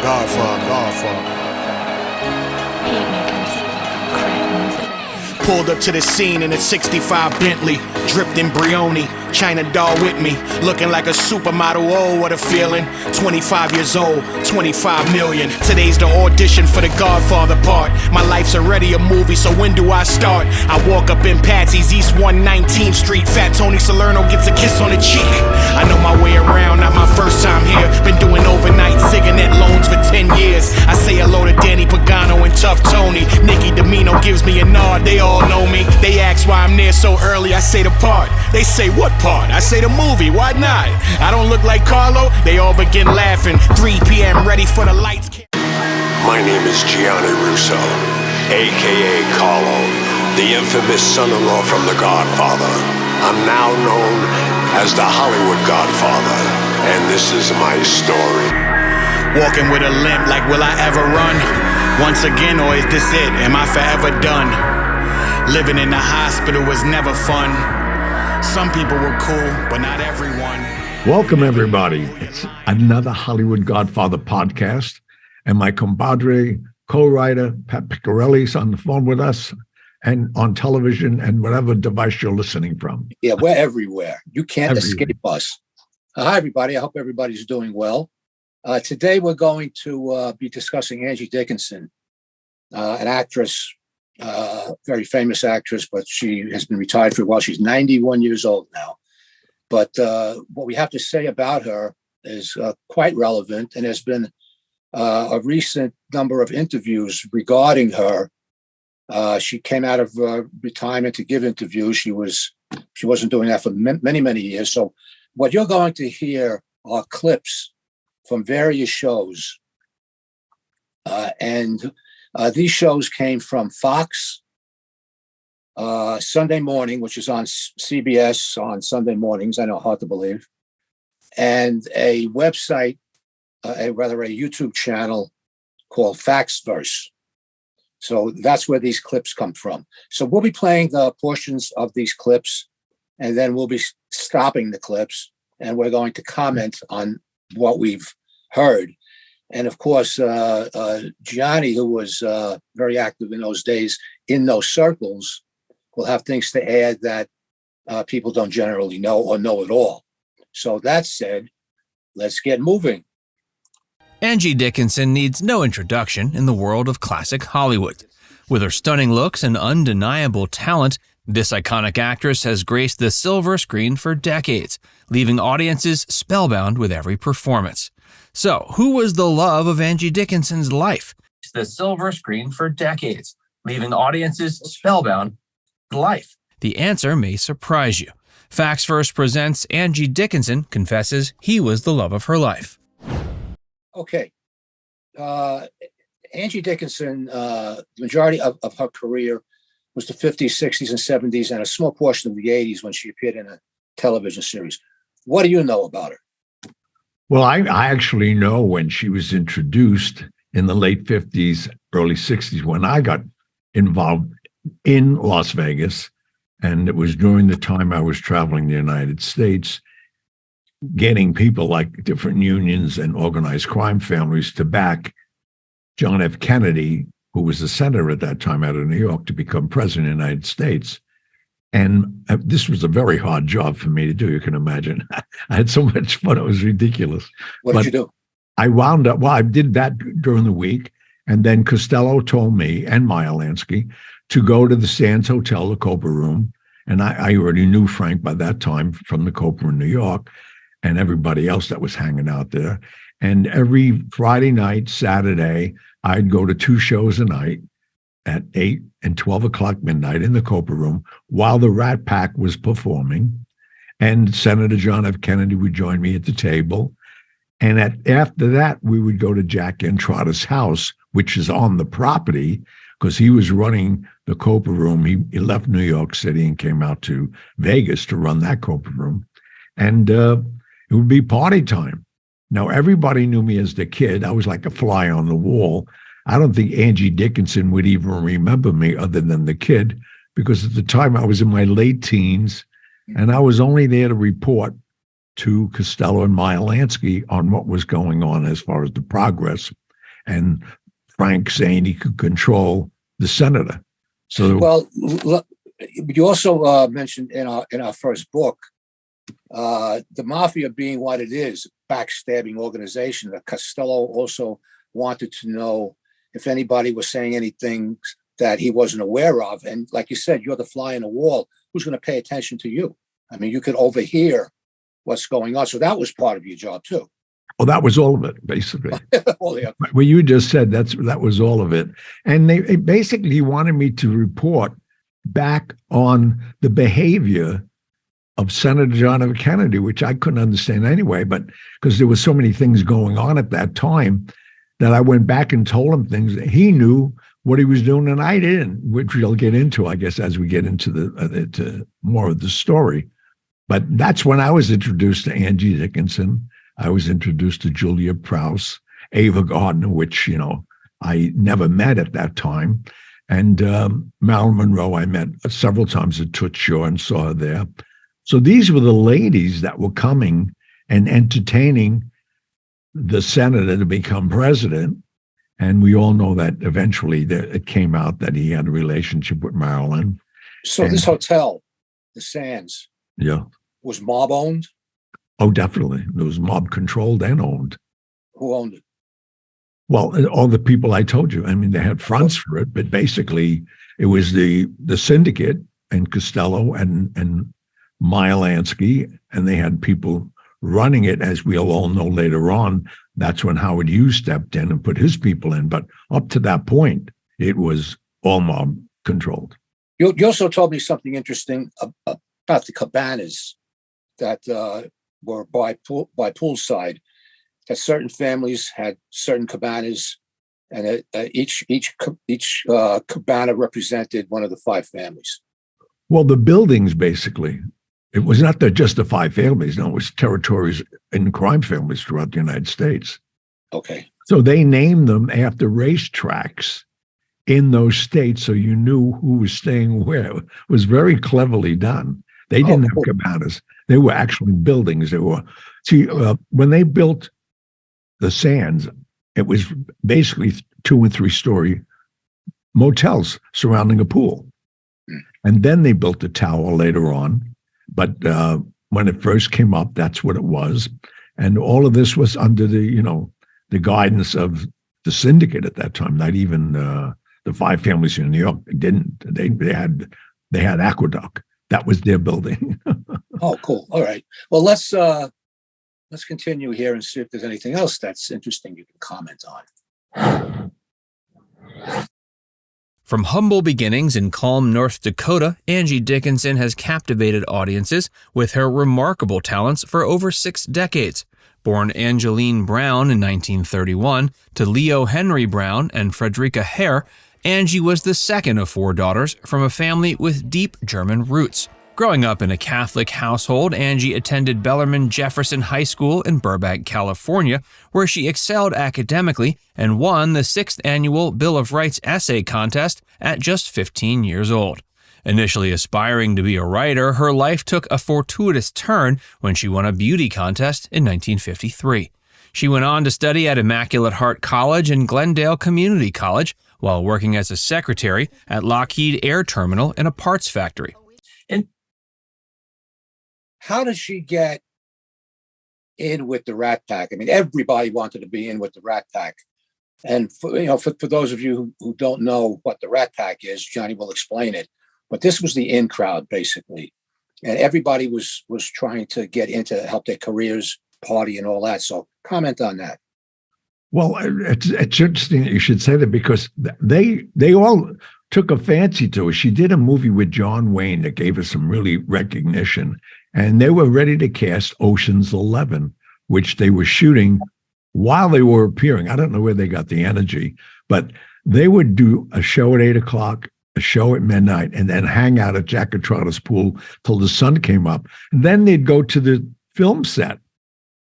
Godfather. Pulled up to the scene in a 65 Bentley, dripped in Brioni, China doll with me, looking like a supermodel. Oh, what a feeling. 25 years old, 25 million. Today's the audition for the Godfather part. My life's already a movie, so when do I start? I walk up in Patsy's, East 119th Street. Fat Tony Salerno gets a kiss on the cheek. I know my way around, not my first time here. Been doing overnight Ziganet loans for 10 years. I say hello to Danny Pagano and Tough Tony. Nicky Domino gives me a nod, they all know me. They ask why I'm there so early, I say the part. They say what part? I say the movie, why not? I don't look like Carlo, they all begin laughing. 3 p.m. ready for the lights. My name is Gianni Russo, a.k.a. Carlo, the infamous son-in-law from The Godfather. I'm now known as the Hollywood Godfather, and this is my story. Walking with a limp like will I ever run? Once again, or is this it? Am I forever done? Living in the hospital was never fun. Some people were cool, but not everyone. Welcome, everybody. It's another Hollywood Godfather podcast. And my compadre, co-writer, Pat Picarelli's on the phone with us and on television and whatever device you're listening from. Yeah, we're everywhere. You can't escape us. Hi, everybody. I hope everybody's doing well. Today, we're going to be discussing Angie Dickinson, an actress, very famous actress, but she has been retired for a while. She's 91 years old now. But what we have to say about her is quite relevant, and there's been a recent number of interviews regarding her. She came out of retirement to give interviews. She wasn't doing that for many, many years. So what you're going to hear are clips from various shows. And these shows came from Fox, Sunday Morning, which is on CBS on Sunday mornings. I know, hard to believe. And a website, a YouTube channel called Faxverse. So that's where these clips come from. So we'll be playing the portions of these clips, and then we'll be stopping the clips, and we're going to comment on what we've heard. And of course, Gianni, who was very active in those days in those circles, will have things to add that people don't generally know or know at all. So that said, let's get moving. Angie Dickinson needs no introduction in the world of classic Hollywood. With her stunning looks and undeniable talent, this iconic actress has graced the silver screen for decades, leaving audiences spellbound with every performance. So, who was the love of Angie Dickinson's life? The silver screen for decades, leaving audiences spellbound with life. The answer may surprise you. Faxverse presents Angie Dickinson confesses he was the love of her life. Okay. Angie Dickinson, the majority of her career was the 50s, 60s, and 70s, and a small portion of the 80s when she appeared in a television series. What do you know about her? Well, I actually know when she was introduced in the late 50s, early 60s, when I got involved in Las Vegas. And it was during the time I was traveling the United States, getting people like different unions and organized crime families to back John F. Kennedy, who was the senator at that time out of New York, to become president of the United States. And this was a very hard job for me to do, you can imagine. I had so much fun, it was ridiculous. What did you do? I wound up, I did that during the week, and then Costello told me, and Meyer Lansky, to go to the Sands Hotel, the Cobra Room, and I already knew Frank by that time from the Cobra in New York, and everybody else that was hanging out there. And every Friday night, Saturday, I'd go to 2 shows a night at 8 and 12 o'clock midnight in the Cobra Room while the Rat Pack was performing. And Senator John F. Kennedy would join me at the table. And after that, we would go to Jack Entrada's house, which is on the property, because he was running the Cobra Room. He left New York City and came out to Vegas to run that Cobra Room. And it would be party time. Now, everybody knew me as the kid. I was like a fly on the wall. I don't think Angie Dickinson would even remember me other than the kid, because at the time I was in my late teens, and I was only there to report to Costello and Meyer Lansky on what was going on as far as the progress and Frank saying he could control the senator. So, well, you also mentioned in our first book, the mafia being what it is, backstabbing organization. That Costello also wanted to know if anybody was saying anything that he wasn't aware of. And like you said, you're the fly in the wall. Who's going to pay attention to you? I mean, you could overhear what's going on. So that was part of your job too. well, that was all of it, basically. Well, yeah. What you just said, that was all of it. And they basically wanted me to report back on the behavior of Senator John F. Kennedy, which I couldn't understand anyway, but because there were so many things going on at that time that I went back and told him things that he knew what he was doing and I didn't, which we'll get into, I guess, as we get into to more of the story. But that's when I was introduced to Angie Dickinson. I was introduced to Julia Prowse, Ava Gardner, which, I never met at that time. And Marilyn Monroe, I met several times at Toots Shore and saw her there. So these were the ladies that were coming and entertaining the senator to become president. And we all know that eventually it came out that he had a relationship with Marilyn. So this hotel, the Sands, yeah, was mob owned? Oh, definitely. It was mob controlled and owned. Who owned it? Well, all the people I told you. I mean, they had fronts for it, but basically it was the syndicate and Costello and Meyer Lansky, and they had people running it, as we'll all know later on. That's when Howard Hughes stepped in and put his people in. But up to that point, it was all mob controlled. You also told me something interesting about the cabanas that were by poolside. That certain families had certain cabanas, and each cabana represented one of the five families. Well, the buildings basically. It was not just the five families. No, it was territories and crime families throughout the United States. Okay. So they named them after racetracks in those states, so you knew who was staying where. It was very cleverly done. They didn't have cabanas. They were actually buildings. When they built the Sands, it was basically 2 and 3 story motels surrounding a pool. And then they built the tower later on. But when it first came up, that's what it was. And all of this was under the guidance of the syndicate at that time. Not even the five families in New York didn't. They had Aqueduct. That was their building. Oh, cool. All right. Well, let's continue here and see if there's anything else that's interesting you can comment on. From humble beginnings in calm North Dakota, Angie Dickinson has captivated audiences with her remarkable talents for over 6 decades. Born Angeline Brown in 1931 to Leo Henry Brown and Frederica Hare, Angie was the second of 4 daughters from a family with deep German roots. Growing up in a Catholic household, Angie attended Bellarmine Jefferson High School in Burbank, California, where she excelled academically and won the 6th annual Bill of Rights essay contest at just 15 years old. Initially aspiring to be a writer, her life took a fortuitous turn when she won a beauty contest in 1953. She went on to study at Immaculate Heart College and Glendale Community College while working as a secretary at Lockheed Air Terminal in a parts factory. And how did she get in with the Rat Pack? I mean, everybody wanted to be in with the Rat Pack. And for those of you who don't know what the Rat Pack is, Johnny will explain it. But this was the in crowd, basically. And everybody was trying to get in to help their careers, party and all that. So comment on that. Well, it's interesting that you should say that, because they all took a fancy to her. She did a movie with John Wayne that gave her some really recognition. And they were ready to cast Ocean's 11, which they were shooting while they were appearing. I don't know where they got the energy, but they would do a show at 8 o'clock, a show at midnight, and then hang out at Jack and Trotter's pool till the sun came up. And then they'd go to the film set.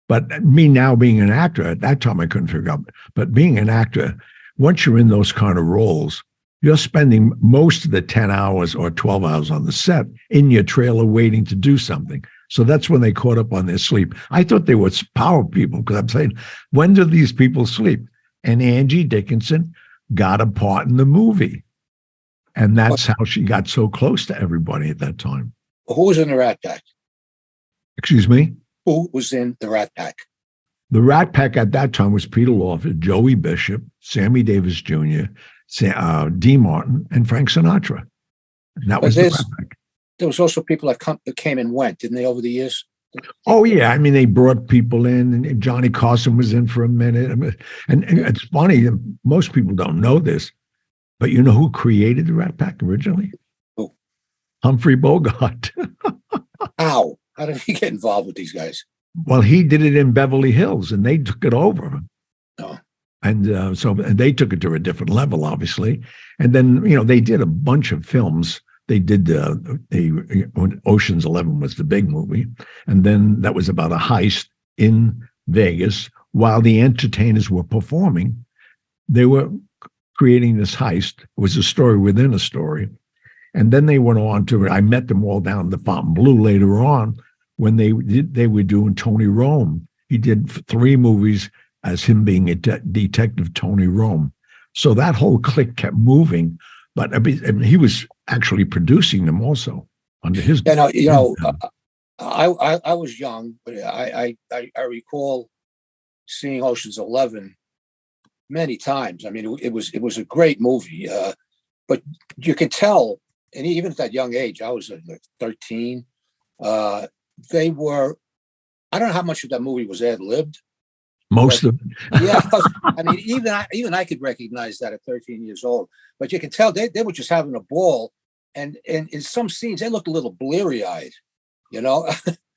But me now being an actor, at that time I couldn't figure out, but being an actor, once you're in those kind of roles, you're spending most of the 10 hours or 12 hours on the set in your trailer waiting to do something. So that's when they caught up on their sleep. I thought they were power people, because I'm saying, when do these people sleep? and Angie Dickinson got a part in the movie. And that's how she got so close to everybody at that time. Who was in the Rat Pack? Excuse me? Who was in the Rat Pack? The Rat Pack at that time was Peter Lawford, Joey Bishop, Sammy Davis Jr., Dean Martin, and Frank Sinatra. And that was the Rat Pack. There was also people that came and went, didn't they, over the years? Oh, yeah. I mean, they brought people in, and Johnny Carson was in for a minute. And it's funny, most people don't know this, but you know who created the Rat Pack originally? Who? Humphrey Bogart. How? How did he get involved with these guys? Well, he did it in Beverly Hills, and they took it over. Oh. And so they took it to a different level, obviously. And then, they did a bunch of films. They did when Ocean's 11 was the big movie. And then that was about a heist in Vegas while the entertainers were performing. They were creating this heist. It was a story within a story. And then they went on to, I met them all down in the Fontainebleau later on when they were doing Tony Rome. He did 3 movies as him being a detective, Tony Rome. So that whole clique kept moving, but I mean, he was actually producing them also under his. I was young, but I recall seeing Ocean's 11 many times. I mean, it was a great movie, but you can tell, and even at that young age, I was like 13. They were. I don't know how much of that movie was ad-libbed. Most of it. Yeah, I mean, even I could recognize that at 13 years old. But you can tell they were just having a ball, and in some scenes they looked a little bleary-eyed,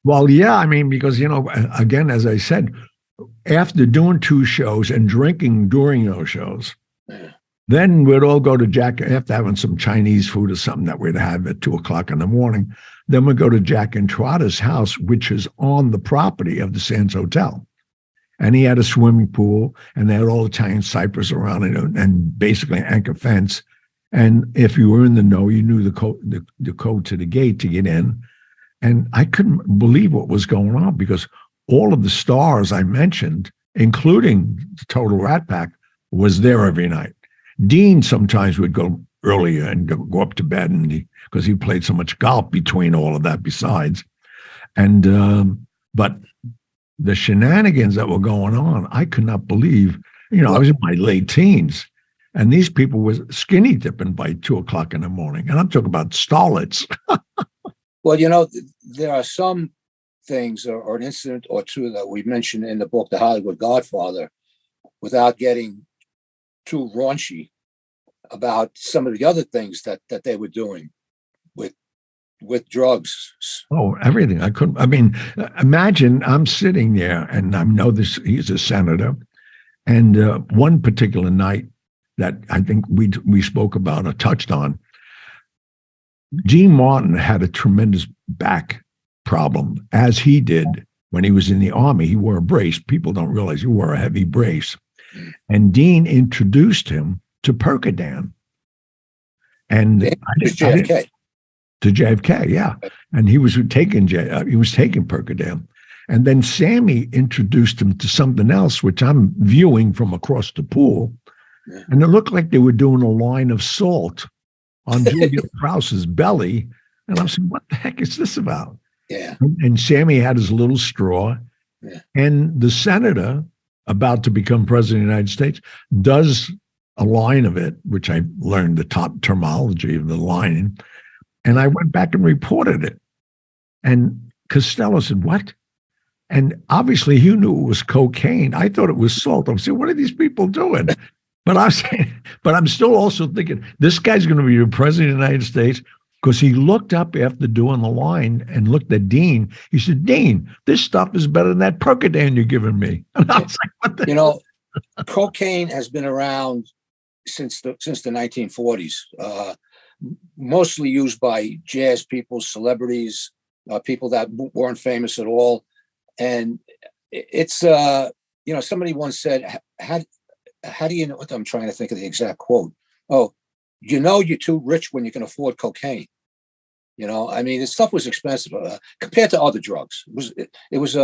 Well, yeah, I mean, because again, as I said, after doing 2 shows and drinking during those shows, then we'd all go to Jack after having some Chinese food or something that we'd have at 2:00 in the morning. Then we'd go to Jack and Trotter's house, which is on the property of the Sands Hotel. And he had a swimming pool, and they had all Italian cypress around it, and basically an anchor fence. And if you were in the know, you knew the code to the gate to get in. And I couldn't believe what was going on because all of the stars I mentioned, including the Total Rat Pack, was there every night. Dean sometimes would go earlier and go up to bed, and because he played so much golf between all of that besides. And but the shenanigans that were going on, I could not believe. I was in my late teens, and these people were skinny dipping by 2:00 in the morning. And I'm talking about starlets. Well, there are some things or an incident or two that we mentioned in the book, The Hollywood Godfather, without getting too raunchy about some of the other things that they were doing with drugs. Oh, everything. I mean, imagine I'm sitting there and I know he's a senator. And one particular night that I think we spoke about or touched on, Dean Martin had a tremendous back problem, as he did when he was in the Army. He wore a brace. People don't realize he wore a heavy brace. And Dean introduced him to Percodan. And JFK. To JFK, yeah. And he was taking Percodan. And then Sammy introduced him to something else, which I'm viewing from across the pool. Yeah. And it looked like they were doing a line of salt on Julia Krause's belly. And I'm saying, what the heck is this about? Yeah. And Sammy had his little straw. Yeah. And the senator, about to become president of the United States, does a line of it, which I learned the top terminology of the line. And I went back and reported it. And Costello said, what? And obviously he knew it was cocaine. I thought it was salt. I'm saying, what are these people doing? But I'm still also thinking, this guy's going to be the president of the United States, because he looked up after doing the line and looked at Dean. He said, Dean, this stuff is better than that Percodan you're giving me. And I was like, what the cocaine has been around since the 1940s. Mostly used by jazz people, celebrities, people that weren't famous at all. And it's, somebody once said, how do you know what I'm trying to think of the exact quote? Oh, you're too rich when you can afford cocaine. I mean, this stuff was expensive compared to other drugs. It was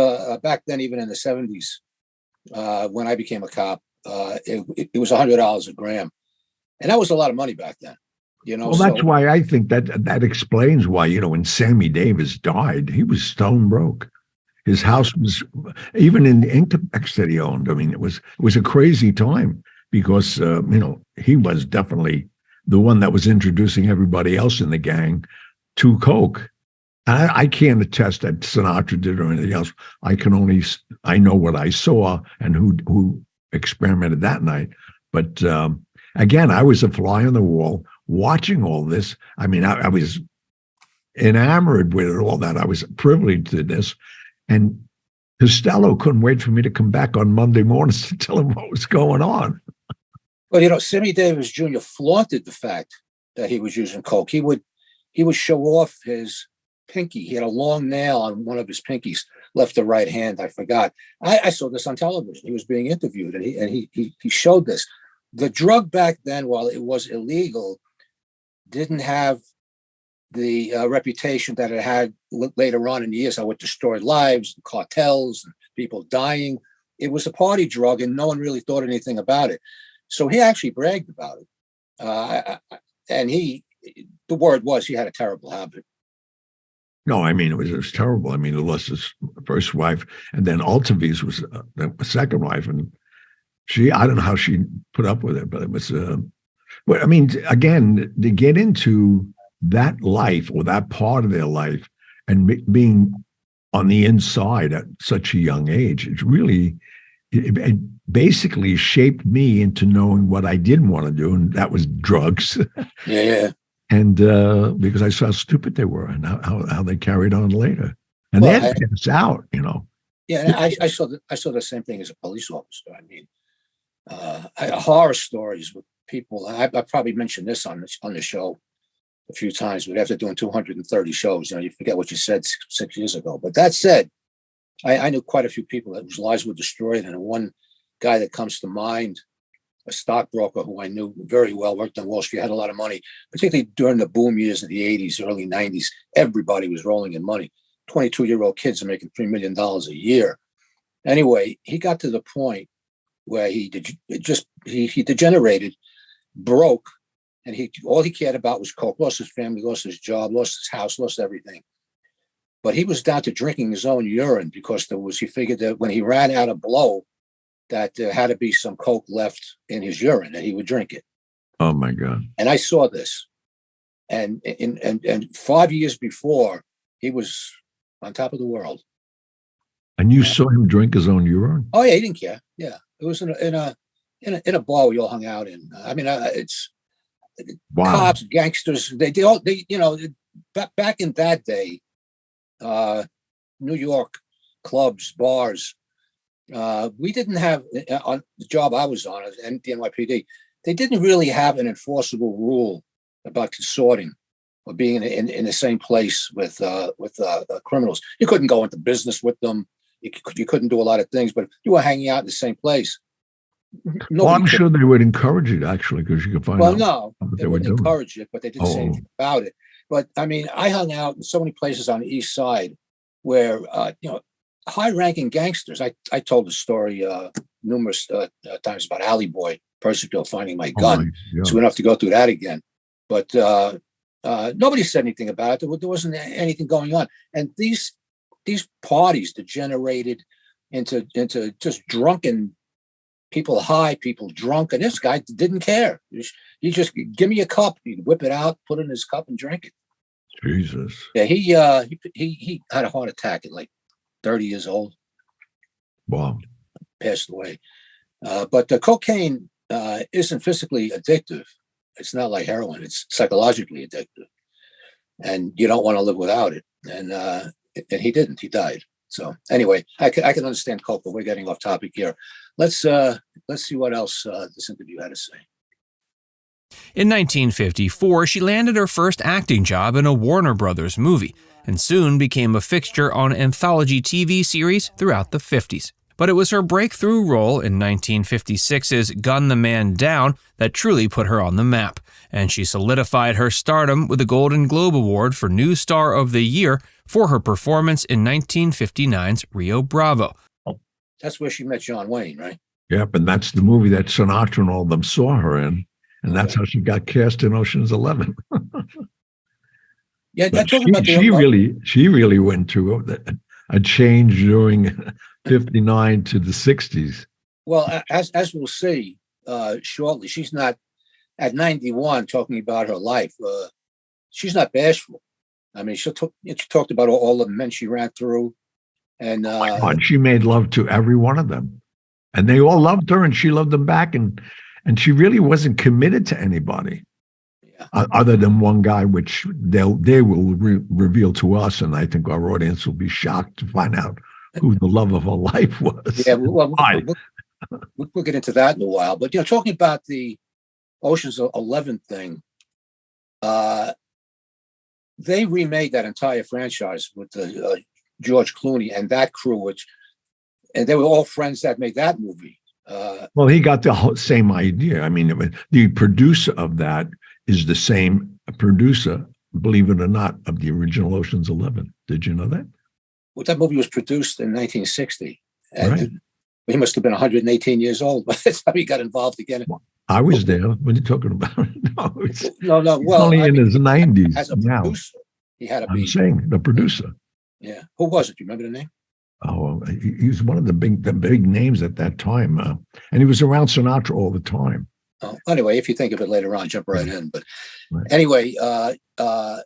back then, even in the 70s, when I became a cop, it was $100 a gram, and that was a lot of money back then. Well, that's why I think that explains why, when Sammy Davis died, he was stone broke. His house was, even in the Inctex that he owned, I mean, it was a crazy time because, he was definitely the one that was introducing everybody else in the gang to coke. I can't attest that Sinatra did or anything else. I know what I saw and who experimented that night. But again, I was a fly on the wall watching all this. I mean, I was enamored with it, all that. I was privileged to this. And Costello couldn't wait for me to come back on Monday mornings to tell him what was going on. Well, Sammy Davis Jr. flaunted the fact that he was using coke. He would show off his pinky. He had a long nail on one of his pinkies, left or right hand. I forgot. I saw this on television. He was being interviewed, and he showed this. The drug back then, while it was illegal, didn't have the reputation that it had later on in the years, how it destroyed lives, and cartels, and people dying. It was a party drug, and no one really thought anything about it. So he actually bragged about it. And the word was he had a terrible habit. No, I mean, it was terrible. I mean, he lost his first wife, and then Altavis was the second wife. And I don't know how she put up with it, but it was, but I mean, again, to get into that life or that part of their life and being on the inside at such a young age, it's really, it basically shaped me into knowing what I didn't want to do, and that was drugs. Yeah. And because I saw how stupid they were and how they carried on later, and they had to pass out, Yeah, and I saw the same thing as a police officer. I mean, horror stories with people. I probably mentioned this on the show a few times, but after doing 230 shows, you forget what you said 6 years ago. But that said, I knew quite a few people whose lives were destroyed, and one guy that comes to mind, a stockbroker who I knew very well, worked on Wall Street, had a lot of money, particularly during the boom years of the 80s, early 90s. Everybody was rolling in money. 22-year-old kids are making $3 million a year. Anyway, he got to the point where he degenerated, broke, and all he cared about was coke. Lost his family, lost his job, lost his house, lost everything. But he was down to drinking his own urine because he figured that when he ran out of blow, that there had to be some coke left in his urine, and he would drink it. Oh my God! And I saw this, and 5 years before, he was on top of the world. And you saw him drink his own urine? Oh yeah, he didn't care. Yeah, it was in a bar we all hung out in. I mean, it's wow. Cops, gangsters. They back in that day, New York clubs, bars. We didn't have, on the job I was on at the NYPD, they didn't really have an enforceable rule about consorting or being in the same place with criminals. You couldn't go into business with them. You couldn't do a lot of things, but you were hanging out in the same place. Well, I'm sure they would encourage it, actually, because you could find out. Well, no, they wouldn't encourage it, but they didn't say anything about it. But I mean, I hung out in so many places on the East Side where, high-ranking gangsters. I told the story numerous times about Alley Boy Persico finding my gun, so we don't have to go through that again. But nobody said anything about it. There wasn't anything going on, and these parties degenerated into just drunken people, high people, drunk, and this guy didn't care. He just give me a cup, he'd whip it out, put it in his cup, and drink it. Jesus. Yeah, he had a heart attack at like 30 years old. Wow. Passed away. But the cocaine isn't physically addictive. It's not like heroin. It's psychologically addictive. And you don't want to live without it. And he didn't. He died. So anyway, I can understand coke, but we're getting off topic here. Let's see what else this interview had to say. In 1954, she landed her first acting job in a Warner Brothers movie and soon became a fixture on anthology TV series throughout the 50s. But it was her breakthrough role in 1956's Gun the Man Down that truly put her on the map, and she solidified her stardom with a Golden Globe Award for New Star of the Year for her performance in 1959's Rio Bravo. That's where she met John Wayne, right? Yep, and that's the movie that Sinatra and all of them saw her in, and that's how she got cast in Ocean's 11. Yeah, But talking about she really went through a change during 59 to the 60s. well, as we'll see shortly, she's not at 91 talking about her life. She's not bashful. I mean, she talked about all the men she ran through, and She made love to every one of them, and they all loved her, and she loved them back, and she really wasn't committed to anybody. Other than one guy, which they will reveal to us, and I think our audience will be shocked to find out who the love of her life was. Yeah, we'll get into that in a while. But talking about the Ocean's 11 thing, they remade that entire franchise with the George Clooney and that crew, and they were all friends that made that movie. Well, he got the same idea. I mean, the producer of that is the same producer, believe it or not, of the original Ocean's 11. Did you know that? Well, that movie was produced in 1960. And right. He must have been 118 years old by the time he got involved again. Well, I was there. What are you talking about? No. Well, only in his 90s. As a producer, he had to be. I'm saying the producer. Yeah. Who was it? Do you remember the name? Oh, he was one of the big names at that time. And he was around Sinatra all the time. Oh, anyway, if you think of it later on, jump right in. But anyway, that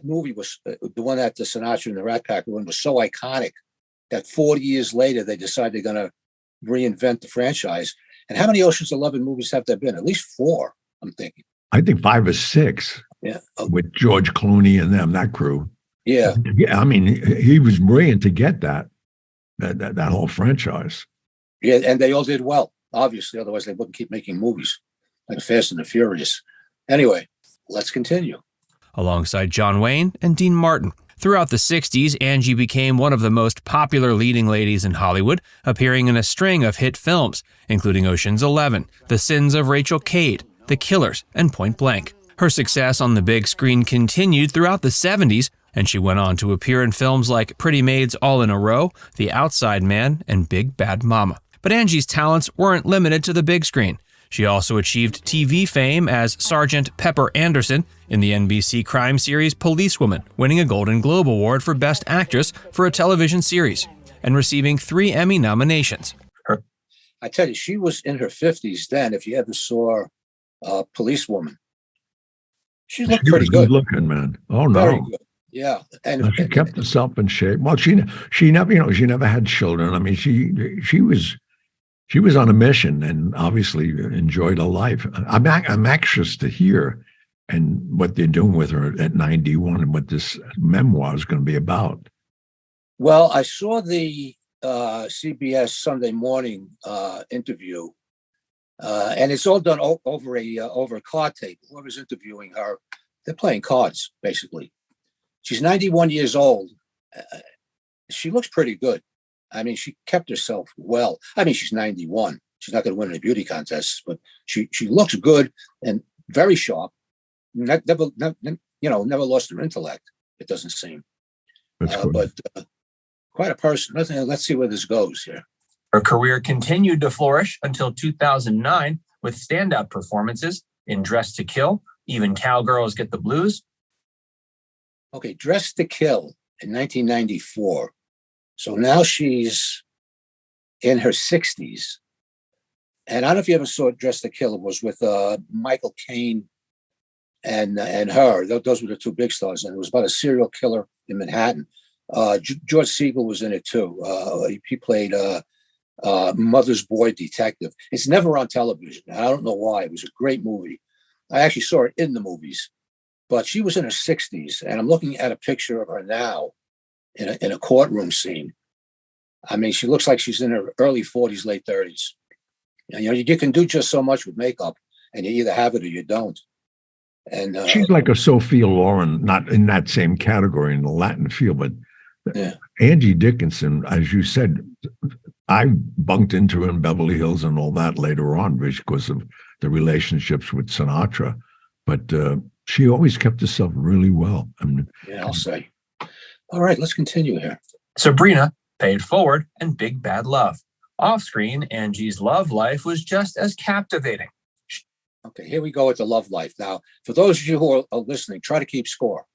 movie was the one that the Sinatra and the Rat Pack one was so iconic that 40 years later they decided they're going to reinvent the franchise. And how many Ocean's 11 movies have there been? At least 4, I'm thinking. I think 5 or 6. Yeah, with George Clooney and that crew. Yeah. I mean, he was brilliant to get that whole franchise. Yeah, and they all did well. Obviously, otherwise they wouldn't keep making movies like Fast and the Furious. Anyway, let's continue. Alongside John Wayne and Dean Martin. Throughout the 60s, Angie became one of the most popular leading ladies in Hollywood, appearing in a string of hit films, including Ocean's 11, The Sins of Rachel Cade, The Killers, and Point Blank. Her success on the big screen continued throughout the 70s, and she went on to appear in films like Pretty Maids All in a Row, The Outside Man, and Big Bad Mama. But Angie's talents weren't limited to the big screen. She also achieved TV fame as Sergeant Pepper Anderson in the NBC crime series Policewoman, winning a Golden Globe Award for Best Actress for a television series, and receiving 3 Emmy nominations. I tell you, she was in her 50s then, if you ever saw Policewoman. She looked pretty good. Looking, man. Oh, no. Very good. Yeah. And she kept herself in shape. Well, she never, she never had children. I mean, she was on a mission and obviously enjoyed her life. I'm anxious to hear and what they're doing with her at 91 and what this memoir is going to be about. Well, I saw the CBS Sunday Morning interview, and it's all done over a card table. Whoever's interviewing her, they're playing cards, basically. She's 91 years old. She looks pretty good. I mean, she kept herself well. I mean, she's 91. She's not going to win any beauty contests, but she looks good and very sharp. Never lost her intellect. It doesn't seem. But quite a person. Let's see where this goes here. Her career continued to flourish until 2009 with standout performances in Dress to Kill, Even Cowgirls Get the Blues. Okay, Dress to Kill in 1994. So now she's in her 60s. And I don't know if you ever saw Dress to Kill. It was with Michael Caine and her. Those were the 2 big stars. And it was about a serial killer in Manhattan. George Segal was in it too. He played Mother's Boy detective. It's never on television. I don't know why. It was a great movie. I actually saw it in the movies. But she was in her 60s. And I'm looking at a picture of her now in a courtroom scene. I mean, she looks like she's in her early 40s, late 30s. And, you can do just so much with makeup, and you either have it or you don't. And she's like a Sophia Loren, not in that same category in the Latin field, but yeah. Angie Dickinson, as you said, I bunked into her in Beverly Hills and all that later on because of the relationships with Sinatra. But she always kept herself really well. I mean, yeah, I'll say. All right, let's continue here. Sabrina, Paid Forward, and Big Bad Love. Off screen, Angie's love life was just as captivating. Okay, here we go with the love life. Now, for those of you who are listening, try to keep score.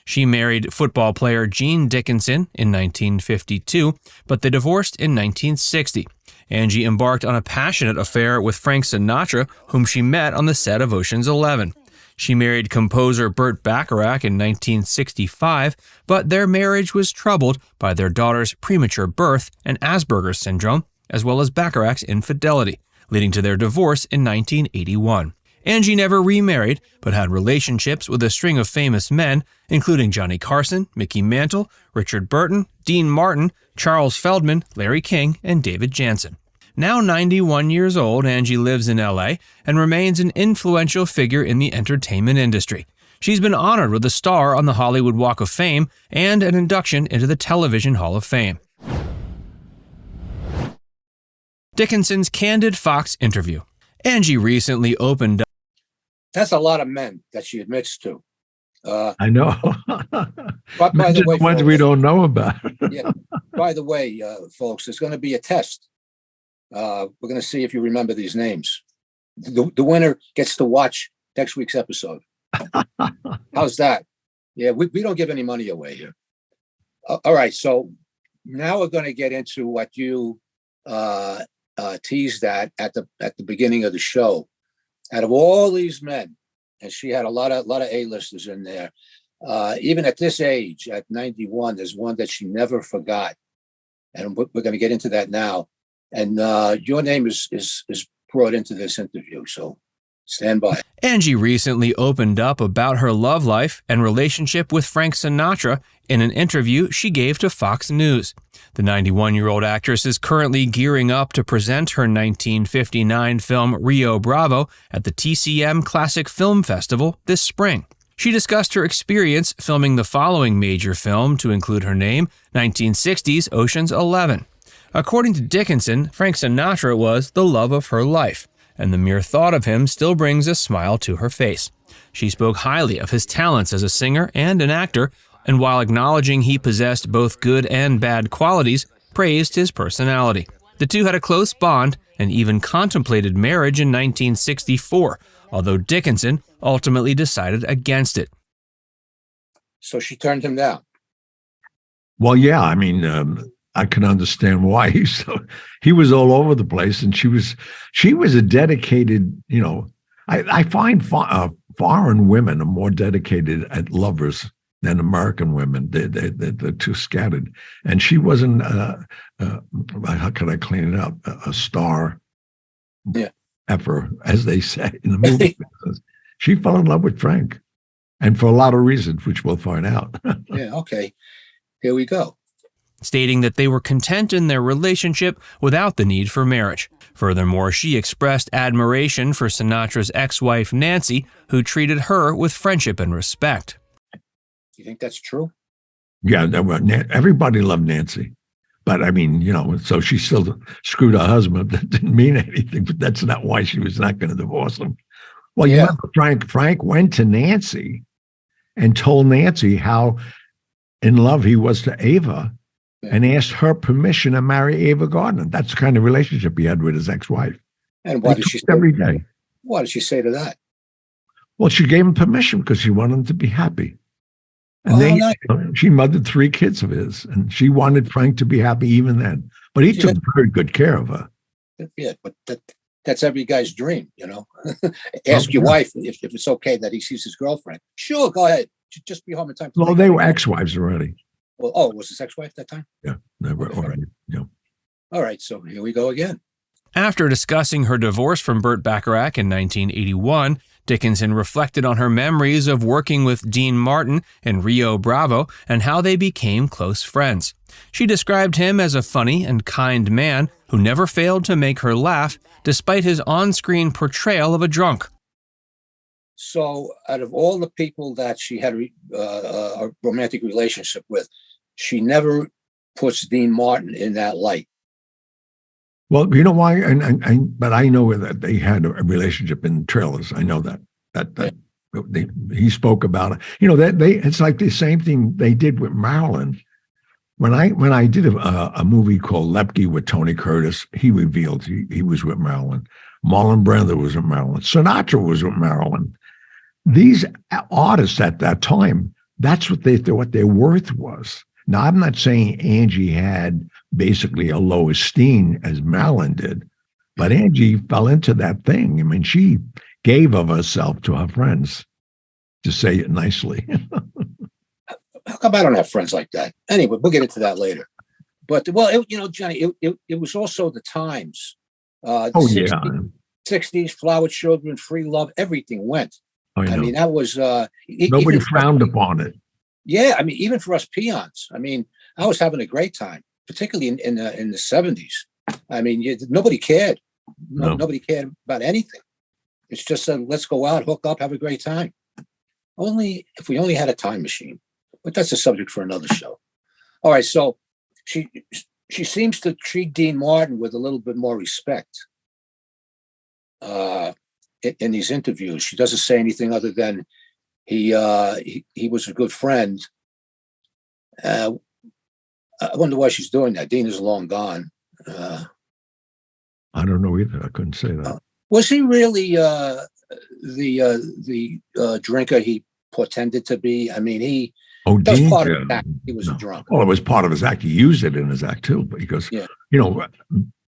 She married football player Angie Dickinson in 1952, but they divorced in 1960. Angie embarked on a passionate affair with Frank Sinatra, whom she met on the set of Ocean's 11. She married composer Burt Bacharach in 1965, but their marriage was troubled by their daughter's premature birth and Asperger's syndrome, as well as Bacharach's infidelity, leading to their divorce in 1981. Angie never remarried, but had relationships with a string of famous men, including Johnny Carson, Mickey Mantle, Richard Burton, Dean Martin, Charles Feldman, Larry King, and David Janssen. Now 91 years old, Angie lives in LA and remains an influential figure in the entertainment industry. She's been honored with a star on the Hollywood Walk of Fame and an induction into the Television Hall of Fame. Dickinson's candid Fox interview. Angie recently opened up. That's a lot of men that she admits to. I know. But by the way, ones folks, we don't know about. yeah. By the way, folks, there's going to be a test. We're going to see if you remember these names. The winner gets to watch next week's episode. How's that? Yeah, we don't give any money away here. All right, so now we're going to get into what you teased at the beginning of the show. Out of all these men, and she had a lot of A-listers in there. Even at this age, at 91, there's one that she never forgot, and we're going to get into that now. And your name is brought into this interview, so stand by. Angie recently opened up about her love life and relationship with Frank Sinatra in an interview she gave to Fox News. The 91-year-old actress is currently gearing up to present her 1959 film Rio Bravo at the TCM Classic Film Festival this spring. She discussed her experience filming the following major film to include her name, 1960's Ocean's 11. According to Dickinson, Frank Sinatra was the love of her life, and the mere thought of him still brings a smile to her face. She spoke highly of his talents as a singer and an actor, and while acknowledging he possessed both good and bad qualities, praised his personality. The two had a close bond and even contemplated marriage in 1964, although Dickinson ultimately decided against it. So she turned him down. Well, yeah, I mean, I can understand why. He was all over the place, and she was a dedicated, I find foreign women are more dedicated at lovers than American women. They're too scattered. And she wasn't, how can I clean it up? A star effer, as they say in the movie business. She fell in love with Frank, and for a lot of reasons, which we'll find out. Yeah, okay. Here we go. Stating that they were content in their relationship without the need for marriage. Furthermore, she expressed admiration for Sinatra's ex-wife Nancy, who treated her with friendship and respect. You think that's true? Yeah, everybody loved Nancy. But I mean, so she still screwed her husband. That didn't mean anything, but that's not why she was not going to divorce him. Well, you remember Frank went to Nancy and told Nancy how in love he was to Ava, and asked her permission to marry Ava Gardner. That's the kind of relationship he had with his ex-wife. And what did she say every day? What did she say to that? Well, she gave him permission because she wanted him to be happy. And she mothered 3 kids of his, and she wanted Frank to be happy even then. But he took very good care of her. Yeah, but that's every guy's dream, Ask your wife if it's okay that he sees his girlfriend. Sure, go ahead. Just be home in time. Well, they were ex-wives already. Well, was his ex-wife that time? Yeah, they were already. Yeah. All right, so here we go again. After discussing her divorce from Burt Bacharach in 1981, Dickinson reflected on her memories of working with Dean Martin in Rio Bravo and how they became close friends. She described him as a funny and kind man who never failed to make her laugh despite his on-screen portrayal of a drunk. So out of all the people that she had a romantic relationship with, she never puts Dean Martin in that light. Well, you know why? But I know that they had a relationship in trailers. I know that he spoke about it. It's like the same thing they did with Marilyn. When I did a movie called Lepke with Tony Curtis, he revealed he was with Marilyn. Marlon Brando was with Marilyn. Sinatra was with Marilyn. These artists at that time, that's what their worth was. Now, I'm not saying Angie had basically a low esteem as Marilyn did, but Angie fell into that thing. I mean, she gave of herself to her friends, to say it nicely. How come I don't have friends like that? Anyway, we'll get into that later. But well, Johnny, it was also the times. Oh, 60s, yeah. 60s, flower children, free love, everything went. I mean, that was nobody frowned upon it. Yeah, I mean, even for us peons. I mean, I was having a great time, particularly in the 70s. I mean, nobody cared. Nobody cared about anything. It's just let's go out, hook up, have a great time. Only if we only had a time machine. But that's a subject for another show. All right, so she seems to treat Dean Martin with a little bit more respect in these interviews. She doesn't say anything other than he was a good friend. I wonder why she's doing that. Dean is long gone. I don't know either. I couldn't say that. Was he really the drinker he pretended to be? I mean, that was part of his act. He was a drunk. Well, it was part of his act. He used it in his act too, because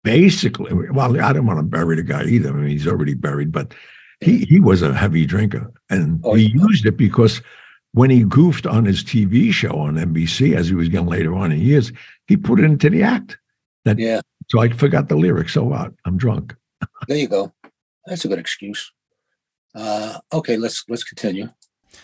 basically, well, I don't want to bury the guy either. I mean, he's already buried, but he was a heavy drinker, and he used it because when he goofed on his TV show on NBC, as he was getting later on in years, he put it into the act. So I forgot the lyrics. So what? I'm drunk. There you go. That's a good excuse. Okay, let's continue.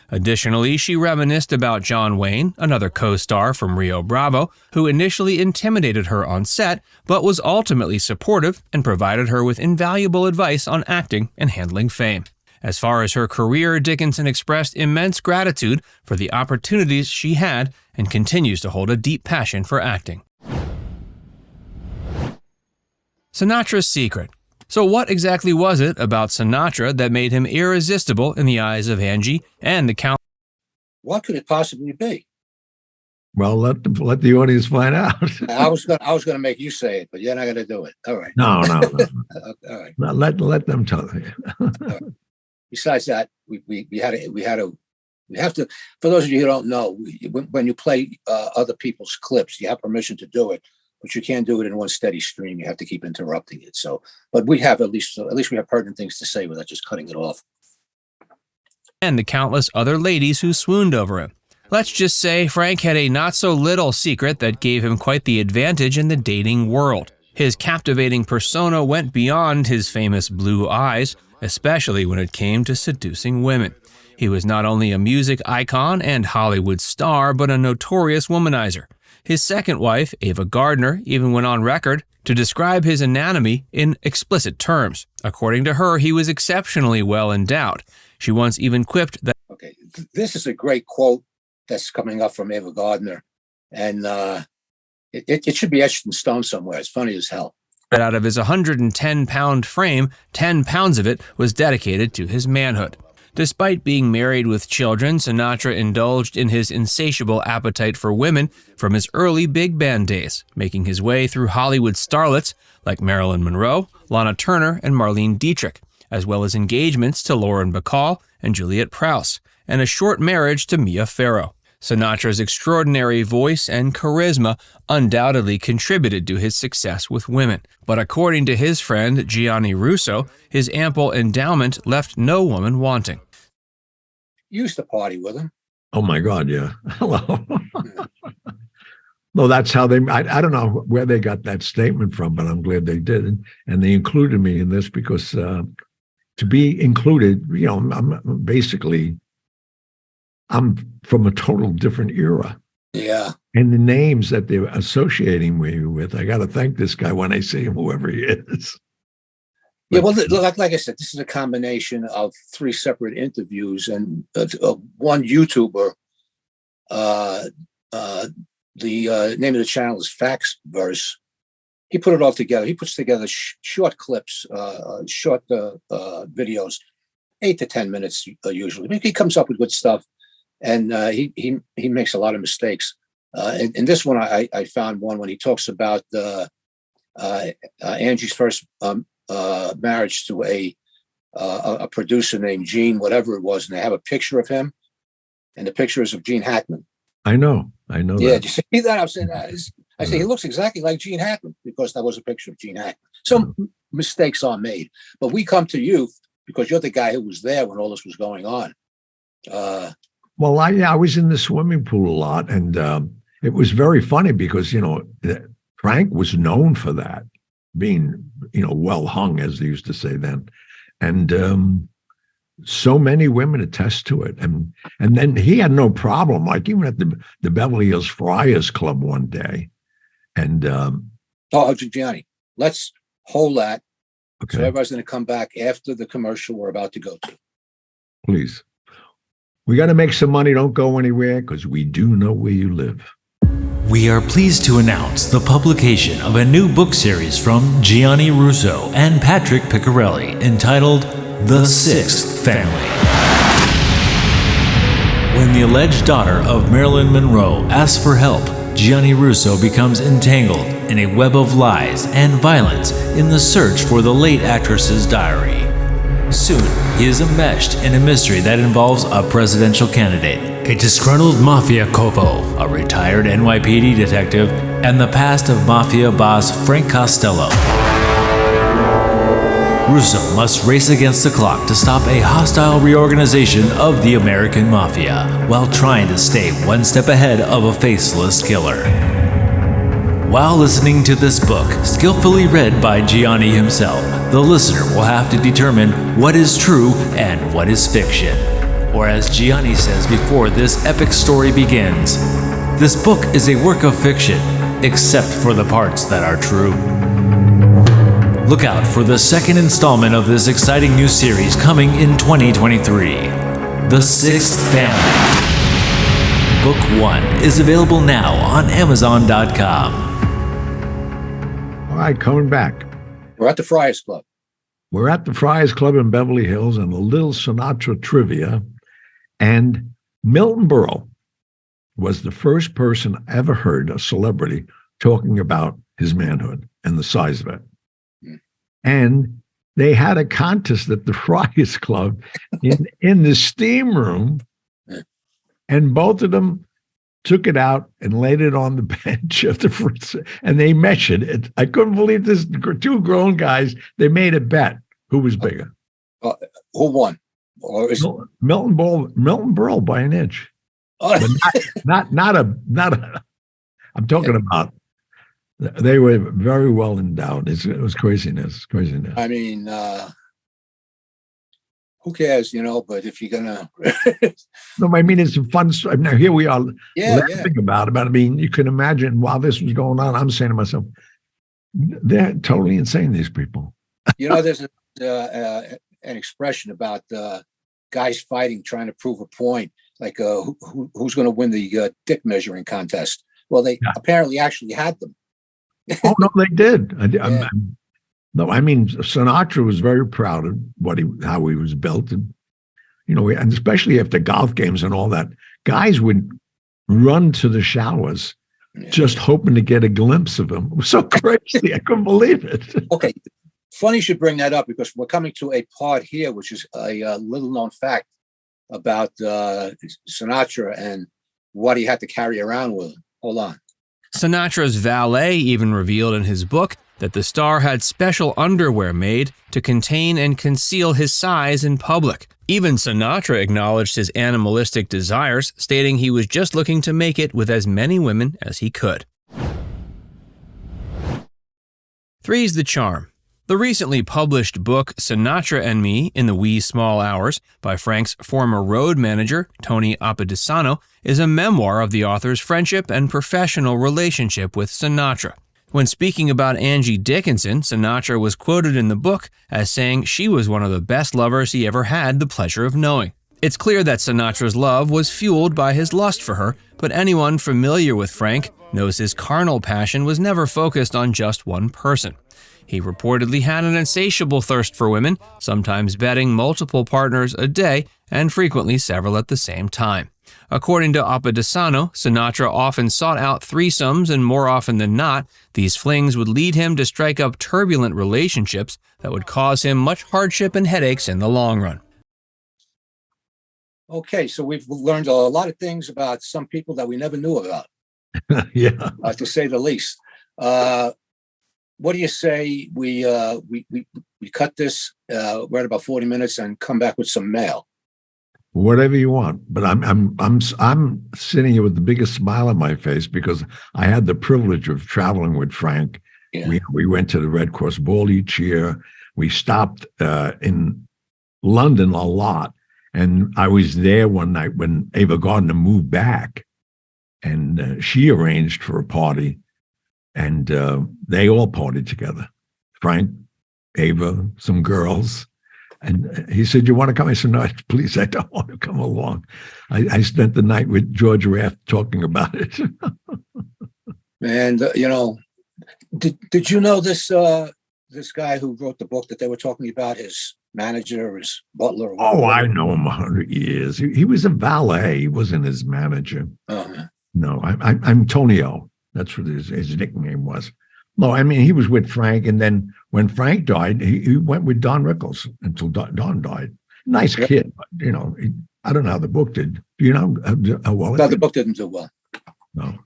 Additionally, she reminisced about John Wayne, another co-star from Rio Bravo, who initially intimidated her on set, but was ultimately supportive and provided her with invaluable advice on acting and handling fame. As far as her career, Dickinson expressed immense gratitude for the opportunities she had and continues to hold a deep passion for acting. Sinatra's secret. So what exactly was it about Sinatra that made him irresistible in the eyes of Angie and the Count? What could it possibly be? Well, let the audience find out. I was gonna make you say it, but you're not gonna do it. All right. No. All right. Let them tell you. Right. Besides that, we have to. For those of you who don't know, when you play other people's clips, you have permission to do it. But you can't do it in one steady stream. You have to keep interrupting it. So, but we have at least we have pertinent things to say without just cutting it off. And the countless other ladies who swooned over him. Let's just say Frank had a not-so-little secret that gave him quite the advantage in the dating world. His captivating persona went beyond his famous blue eyes, especially when it came to seducing women. He was not only a music icon and Hollywood star, but a notorious womanizer. His second wife, Ava Gardner, even went on record to describe his anatomy in explicit terms. According to her, he was exceptionally well endowed. She once even quipped that, okay, this is a great quote that's coming up from Ava Gardner, and it should be etched in stone somewhere. It's funny as hell. That out of his 110-pound frame, 10 pounds of it was dedicated to his manhood. Despite being married with children, Sinatra indulged in his insatiable appetite for women from his early big band days, making his way through Hollywood starlets like Marilyn Monroe, Lana Turner, and Marlene Dietrich, as well as engagements to Lauren Bacall and Juliet Prowse, and a short marriage to Mia Farrow. Sinatra's extraordinary voice and charisma undoubtedly contributed to his success with women. But according to his friend Gianni Russo, his ample endowment left no woman wanting. You used to party with him. Oh my God, yeah. Hello. No, that's how I don't know where they got that statement from, but I'm glad they did. And they included me in this because to be included, I'm from a total different era. Yeah. And the names that they're associating me with, I got to thank this guy when I see him, whoever he is. Yeah, well, like I said, this is a combination of 3 separate interviews and one YouTuber. The name of the channel is Facts Verse. He put it all together. He puts together short clips, short videos, 8 to 10 minutes usually. He comes up with good stuff. And he makes a lot of mistakes. In this one, I found one when he talks about Angie's first marriage to a producer named Gene, whatever it was, and they have a picture of him, and the picture is of Gene Hackman. I know. Yeah, That. did you see that? I'm saying, I say he looks exactly like Gene Hackman because that was a picture of Gene Hackman. So mistakes are made, but we come to you because you're the guy who was there when all this was going on. Well, I was in the swimming pool a lot, and it was very funny because Frank was known for that, being well hung, as they used to say then, and so many women attest to it, and then he had no problem, like even at the Beverly Hills Friars Club one day, and Gianni, let's hold that. Okay. So everybody's going to come back after the commercial we're about to go to. Please. We got to make some money. Don't go anywhere because we do know where you live. We are pleased to announce the publication of a new book series from Gianni Russo and Patrick Piccarelli entitled The Sixth Family. When the alleged daughter of Marilyn Monroe asks for help, Gianni Russo becomes entangled in a web of lies and violence in the search for the late actress's diary. Soon, he is enmeshed in a mystery that involves a presidential candidate, a disgruntled mafia capo, a retired NYPD detective, and the past of mafia boss Frank Costello. Russo must race against the clock to stop a hostile reorganization of the American mafia while trying to stay one step ahead of a faceless killer. While listening to this book, skillfully read by Gianni himself, the listener will have to determine what is true and what is fiction. Or as Gianni says before this epic story begins, this book is a work of fiction, except for the parts that are true. Look out for the second installment of this exciting new series coming in 2023, The Sixth Family. Book 1 is available now on Amazon.com. All right, coming back. We're at the Friars Club. We're at the Friars Club in Beverly Hills and a little Sinatra trivia. And Milton Berle was the first person I ever heard, a celebrity, talking about his manhood and the size of it. And they had a contest at the Friars Club in the steam room, and both of them took it out and laid it on the bench of the fridge, and they measured it. I couldn't believe this. Two grown guys, they made a bet who was bigger. Who won? Or is Milton Berle by an inch. But not a. I'm talking about. They were very well endowed. It was craziness. I mean, who cares, but if you're going to... No, I mean, it's a fun story. Now, here we are laughing about it. But I mean, you can imagine while this was going on, I'm saying to myself, they're totally insane, these people. There's an expression about guys fighting, trying to prove a point, like who's going to win the dick measuring contest. Well, they apparently actually had them. Oh, no, they did. No, I mean, Sinatra was very proud of how he was built. And, and especially after golf games and all that, guys would run to the showers just hoping to get a glimpse of him. It was so crazy. I couldn't believe it. Okay. Funny you should bring that up because we're coming to a part here, which is a little known fact about Sinatra and what he had to carry around with him. Hold on. Sinatra's valet even revealed in his book that the star had special underwear made to contain and conceal his size in public. Even Sinatra acknowledged his animalistic desires, stating he was just looking to make it with as many women as he could. 3's the charm. The recently published book Sinatra and Me in the Wee Small Hours by Frank's former road manager, Tony Appadisano, is a memoir of the author's friendship and professional relationship with Sinatra. When speaking about Angie Dickinson, Sinatra was quoted in the book as saying she was one of the best lovers he ever had the pleasure of knowing. It's clear that Sinatra's love was fueled by his lust for her, but anyone familiar with Frank knows his carnal passion was never focused on just one person. He reportedly had an insatiable thirst for women, sometimes betting multiple partners a day and frequently several at the same time. According to Apadesano, Sinatra often sought out threesomes, and more often than not, these flings would lead him to strike up turbulent relationships that would cause him much hardship and headaches in the long run. Okay, so we've learned a lot of things about some people that we never knew about, Yeah. to say the least. What do you say we cut this right about 40 minutes and come back with some mail? Whatever you want, but I'm sitting here with the biggest smile on my face because I had the privilege of traveling with Frank. Yeah. We went to the Red Cross Ball each year. We stopped in London a lot, and I was there one night when Ava Gardner moved back, and she arranged for a party, and they all partied together. Frank, Ava, some girls. And he said, "You want to come?" I said, "No, please, I don't want to come along." I spent the night with George Raft talking about it. And did you know this guy who wrote the book that they were talking about, his manager or his butler? Or Oh, I know him 100 years. He was a valet. He wasn't his manager. Uh-huh. No, I'm Tonio. That's what his nickname was. No, I mean, he was with Frank, and then when Frank died, he went with Don Rickles until Don died. Nice kid, but, I don't know how the book did. Do you know how well? No, the book didn't do well. No.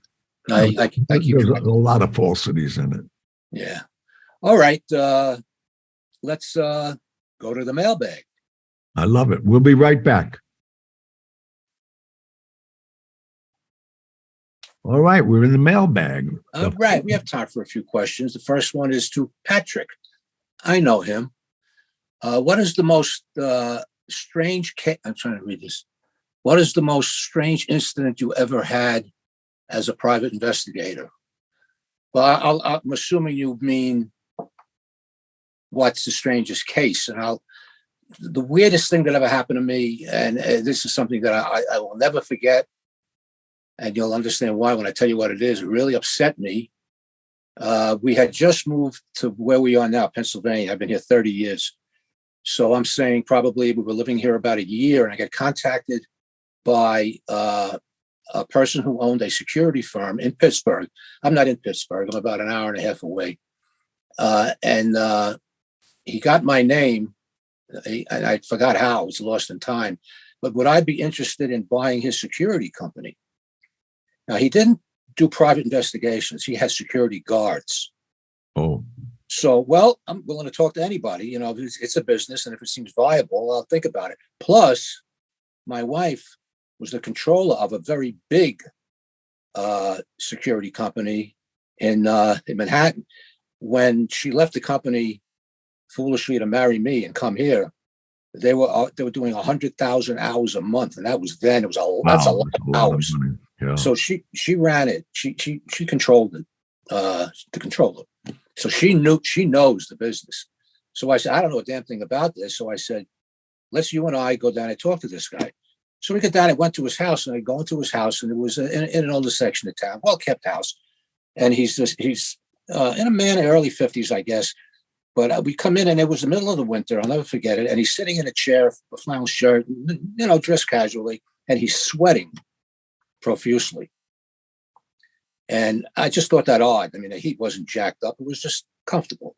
I keep There's a lot of falsities in it. Yeah. All right. Let's go to the mailbag. I love it. We'll be right back. All right, we're in the mailbag. All right, we have time for a few questions. The first one is to Patrick. I know him. What is the most strange I'm trying to read this. What is the most strange incident you ever had as a private investigator? Well, I'm assuming you mean what's the strangest case? And the weirdest thing that ever happened to me, and this is something that I will never forget, and you'll understand why when I tell you what it is. It really upset me. We had just moved to where we are now, Pennsylvania. I've been here 30 years. So I'm saying probably we were living here about a year, and I got contacted by a person who owned a security firm in Pittsburgh. I'm not in Pittsburgh. I'm about an hour and a half away. And he got my name, and I forgot how. I was lost in time. But would I be interested in buying his security company? Now, he didn't do private investigations. He had security guards. Oh. So, well, I'm willing to talk to anybody. It's a business, and if it seems viable, I'll think about it. Plus, my wife was the controller of a very big security company in Manhattan. When she left the company foolishly to marry me and come here, they were doing 100,000 hours a month, and that was then. It was that's a lot of hours. Yeah. So she ran it. She controlled it. The controller. So she knows the business. So I said, I don't know a damn thing about this. So I said, let's you and I go down and talk to this guy. So we got down and went to his house, and I go into his house, and it was in an older section of town, well kept house, and he's in a man in early 50s, I guess. But we come in, and it was the middle of the winter. I'll never forget it. And he's sitting in a chair, a flannel shirt, dressed casually, and he's sweating profusely. And I just thought that odd. I mean, the heat wasn't jacked up. It was just comfortable.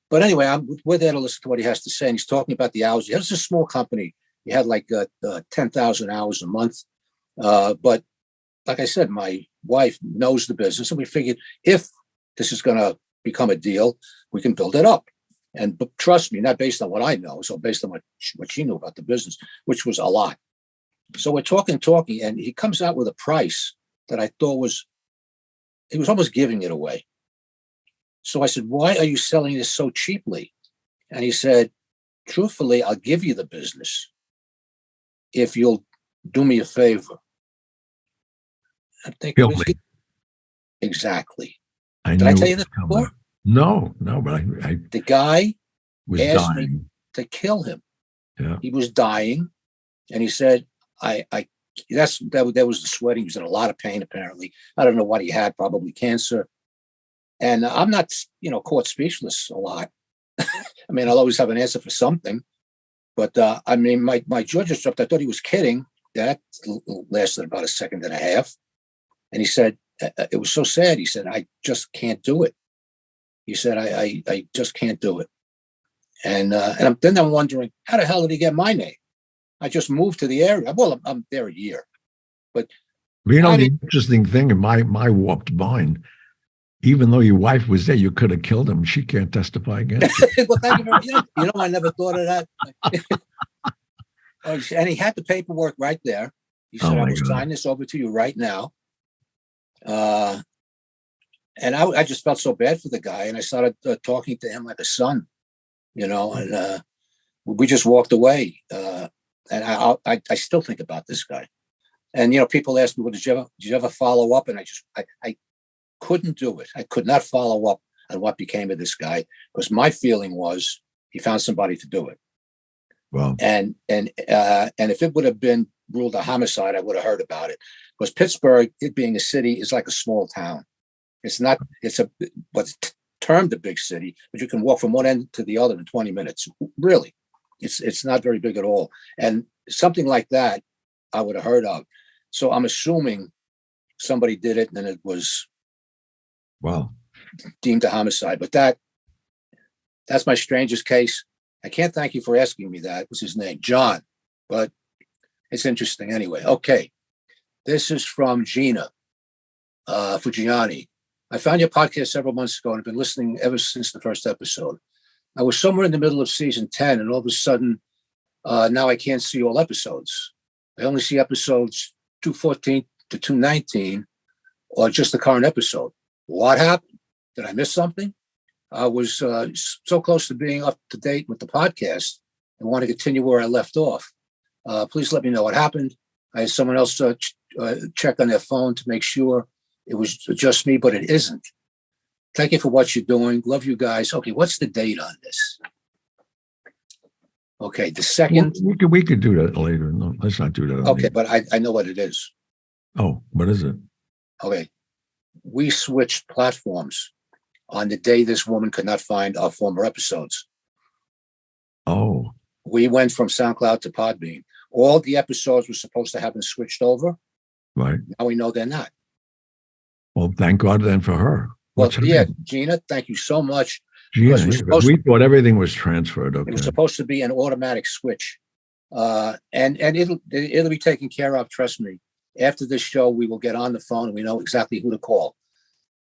But anyway, we're there to listen to what he has to say. And he's talking about the hours. He has a small company. He had like 10,000 hours a month. But like I said, my wife knows the business. And we figured if this is going to become a deal, we can build it up. But trust me, not based on what I know. So based on what she knew about the business, which was a lot. So we're talking, and he comes out with a price that I thought he was almost giving it away. So I said, why are you selling this so cheaply? And he said, truthfully, I'll give you the business if you'll do me a favor. I think exactly. Did I tell you that before? No, but the guy was asked dying. me to kill him. Yeah. He was dying, and he said, that was the sweating. He was in a lot of pain, apparently. I don't know what he had, probably cancer. And I'm not, caught speechless a lot. I mean, I'll always have an answer for something. But I mean, my jaw just dropped. I thought he was kidding. That lasted about a second and a half. And he said, it was so sad. He said, I just can't do it. He said, I just can't do it. And then I'm wondering, how the hell did he get my name? I just moved to the area. Well, I'm there a year. But the interesting thing in my warped mind, even though your wife was there, you could have killed him. She can't testify against you. Well, thank you very much. I never thought of that. And he had the paperwork right there. He said, I will sign this over to you right now. And I just felt so bad for the guy. And I started talking to him like a son, and we just walked away. And I still think about this guy. And, people ask me, well, did you ever follow up? And I couldn't do it. I could not follow up on what became of this guy, because my feeling was he found somebody to do it. Well, and if it would have been ruled a homicide, I would have heard about it. Because Pittsburgh, it being a city, is like a small town. It's what's termed a big city, but you can walk from one end to the other in 20 minutes. Really, it's not very big at all. And something like that, I would have heard of. So I'm assuming somebody did it, and it was deemed a homicide. But that's my strangest case. I can't thank you for asking me that. What's his name? John. But it's interesting anyway. Okay. This is from Gina Fujiani. I found your podcast several months ago and have been listening ever since the first episode. I was somewhere in the middle of season 10, and all of a sudden, now I can't see all episodes. I only see episodes 214 to 219, or just the current episode. What happened? Did I miss something? I was so close to being up to date with the podcast and want to continue where I left off. Please let me know what happened. I had someone else check on their phone to make sure it was just me, but it isn't. Thank you for what you're doing. Love you guys. Okay, what's the date on this? Okay, the second. We could do that later. No, let's not do that. Okay, but I know what it is. Oh, what is it? Okay, we switched platforms on the day this woman could not find our former episodes. Oh. We went from SoundCloud to Podbean. All the episodes were supposed to have been switched over. Right. Now we know they're not. Well, thank God then for her. Well, yeah, Gina, thank you so much. Gina, we thought everything was transferred. Okay. It was supposed to be an automatic switch. And it'll be taken care of, trust me. After this show, we will get on the phone and we know exactly who to call.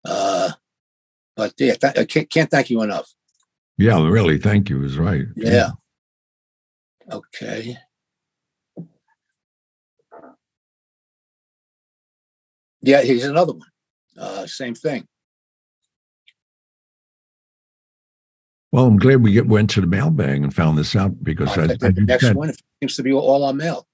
But yeah, I can't thank you enough. Yeah, really, thank you is right. Yeah. Okay. Yeah, here's another one. Same thing. Well, I'm glad we went to the mailbag and found this out, because the next one seems to be all on mail.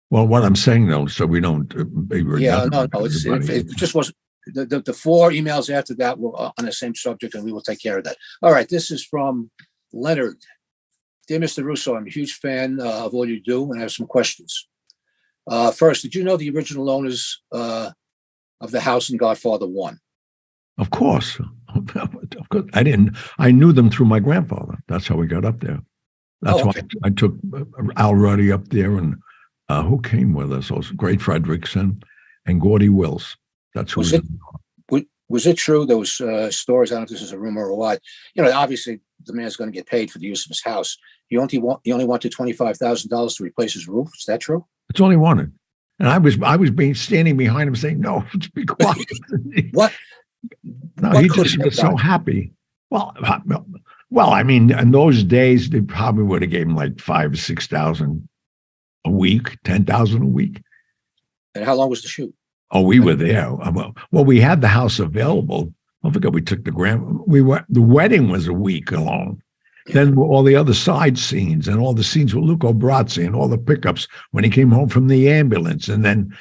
Well, what I'm saying though, so we don't be redundant. Yeah, no, it just wasn't. The 4 emails after that were on the same subject, and we will take care of that. All right, this is from Leonard. Dear Mr. Russo, I'm a huge fan of all you do, and I have some questions. First, did you know the original owners of the house in Godfather 1? Of course. Of course. I knew them through my grandfather. That's how we got up there. That's why I took Al Ruddy up there, and who came with us? Also, Great Fredrickson and Gordy Wills. That's who was it true? There was stories. I don't know if this is a rumor or what. Obviously the man's going to get paid for the use of his house. He only wanted $25,000 to replace his roof. Is that true? It's all he wanted. And I was standing behind him saying, "No, just be quiet." What? No, he just was so happy. Well, I mean, in those days, they probably would have gave him like $5,000 or $6,000 a week, $10,000 a week. And how long was the shoot? Oh, we were there. Well, we had the house available. I forget we took the wedding was a week long. Yeah. Then all the other side scenes and all the scenes with Luca Brasi and all the pickups when he came home from the ambulance. And then,